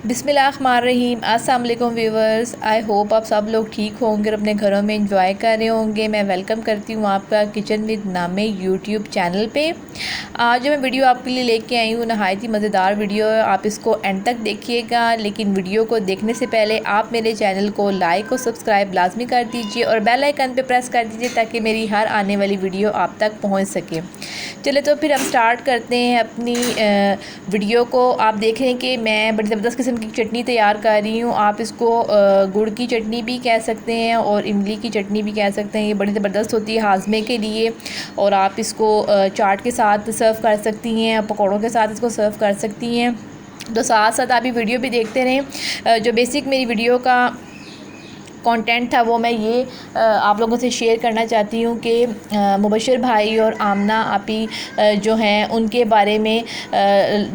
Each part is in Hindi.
बिस्मिल्लाहिर्रहमानिर्रहीम। अस्सलाम वालेकुम व्यूवर्स, आई होप आप सब लोग ठीक होंगे और अपने घरों में इंजॉय कर रहे होंगे। मैं वेलकम करती हूँ आपका kitchen with name YouTube channel पे। आज जो मैं वीडियो आपके लिए लेके आई हूँ नहायत ही मज़ेदार वीडियो है। आप इसको एंड तक देखिएगा, लेकिन वीडियो को देखने से पहले आप मेरे चैनल को लाइक और सब्सक्राइब लाजमी कर दीजिए और बेल आइकन पे प्रेस कर दीजिए ताकि मेरी हर आने वाली वीडियो आप तक पहुँच सके। चले तो फिर हम स्टार्ट करते हैं अपनी वीडियो को। आप देख रहे हैं कि मैं बड़ी ज़बरदस्त किस्म की चटनी तैयार कर रही हूँ। आप इसको गुड़ की चटनी भी कह सकते हैं और इमली की चटनी भी कह सकते हैं। ये बड़ी ज़बरदस्त होती है हाजमे के लिए और आप इसको चाट के साथ सर्व कर सकती हैं, पकौड़ों के साथ इसको सर्व कर सकती हैं। तो साथ साथ आप ये वीडियो भी देखते रहें। जो बेसिक मेरी वीडियो का कंटेंट था वो मैं ये आप लोगों से शेयर करना चाहती हूँ कि मुबशर भाई और आमना आपी जो हैं उनके बारे में,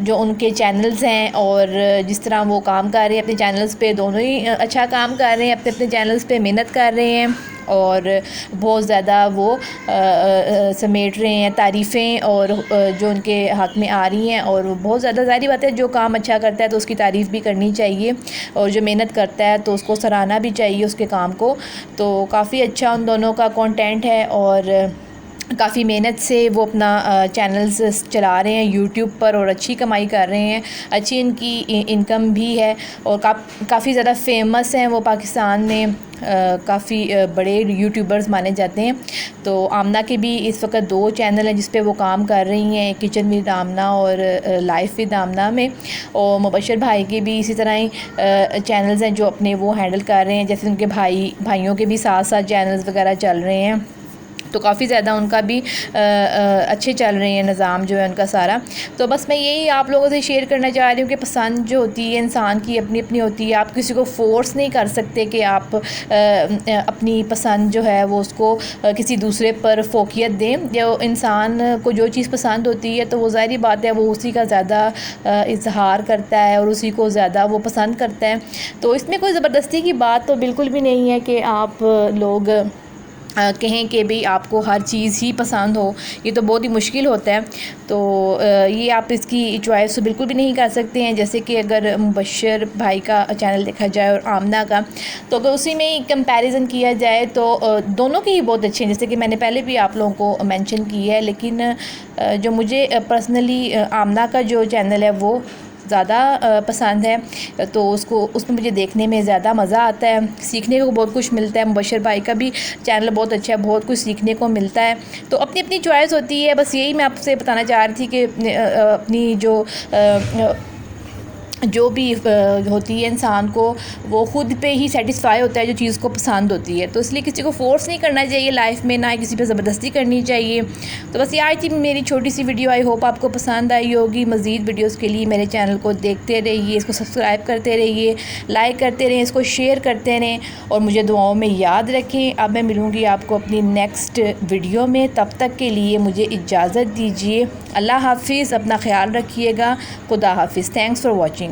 जो उनके चैनल्स हैं और जिस तरह वो काम कर रहे हैं अपने चैनल्स पे, दोनों ही अच्छा काम कर रहे हैं, अपने अपने चैनल्स पे मेहनत कर रहे हैं और बहुत ज़्यादा वो समेट रहे हैं तारीफ़ें और जो उनके हक़ में आ रही हैं। और बहुत ज़्यादा ज़ाहिर बात है, जो काम अच्छा करता है तो उसकी तारीफ़ भी करनी चाहिए और जो मेहनत करता है तो उसको सराहना भी चाहिए उसके काम को। तो काफ़ी अच्छा उन दोनों का कंटेंट है और काफ़ी मेहनत से वो अपना चैनल्स चला रहे हैं यूट्यूब पर और अच्छी कमाई कर रहे हैं, अच्छी इनकी इनकम भी है और काफ़ी ज़्यादा फेमस हैं वो पाकिस्तान में। काफ़ी बड़े यूट्यूबर्स माने जाते हैं। तो आमना के भी इस वक्त 2 चैनल हैं जिस पे वो काम कर रही हैं, किचन विद आमना और लाइफ विद आमना में। और मुबशर भाई के भी इसी तरह ही चैनल्स हैं जो अपने वो हैंडल कर रहे हैं, जैसे उनके भाइयों के भी साथ साथ चैनल्स वगैरह चल रहे हैं। तो काफ़ी ज़्यादा उनका भी अच्छे चल रहे हैं निज़ाम जो है उनका सारा। तो बस मैं यही आप लोगों से शेयर करना चाह रही हूँ कि पसंद जो होती है इंसान की अपनी अपनी होती है। आप किसी को फ़ोर्स नहीं कर सकते कि आप अपनी पसंद जो है वो उसको किसी दूसरे पर फोकियत दें। जो इंसान को जो चीज़ पसंद होती है तो वो ज़ाहिर बात है वो उसी का ज़्यादा इज़हार करता है और उसी को ज़्यादा वो पसंद करता है। तो इसमें कोई ज़बरदस्ती की बात तो बिल्कुल भी नहीं है कि आप लोग कहें कि भाई आपको हर चीज़ ही पसंद हो, ये तो बहुत ही मुश्किल होता है। तो ये आप इसकी चॉइस तो बिल्कुल भी नहीं कर सकते हैं। जैसे कि अगर मुबशर भाई का चैनल देखा जाए और आमना का, तो अगर उसी में कंपैरिजन किया जाए तो दोनों के ही बहुत अच्छे हैं, जैसे कि मैंने पहले भी आप लोगों को मेंशन की है। लेकिन जो मुझे पर्सनली आमना का जो चैनल है वो ज़्यादा पसंद है, तो उसमें मुझे देखने में ज़्यादा मज़ा आता है, सीखने को बहुत कुछ मिलता है। मुबशर भाई का भी चैनल बहुत अच्छा है, बहुत कुछ सीखने को मिलता है। तो अपनी अपनी चॉइस होती है। बस यही मैं आपसे बताना चाह रही थी कि अपनी जो भी होती है इंसान को वो ख़ुद पे ही सेटिस्फाई होता है जो चीज़ को पसंद होती है। तो इसलिए किसी को फ़ोर्स नहीं करना चाहिए लाइफ में, ना किसी पे ज़बरदस्ती करनी चाहिए। तो बस ये आई थी मेरी छोटी सी वीडियो। आई होप आपको पसंद आई होगी। मज़ीद वीडियोस के लिए मेरे चैनल को देखते रहिए, इसको सब्सक्राइब करते रहिए, लाइक करते रहें, इसको शेयर करते रहें और मुझे दुआओं में याद रखें। अब मैं मिलूँगी आपको अपनी नेक्स्ट वीडियो में, तब तक के लिए मुझे इजाज़त दीजिए। अल्लाह हाफ़िज़, अपना ख्याल रखिएगा। खुदा हाफ़िज़। Thanks for watching.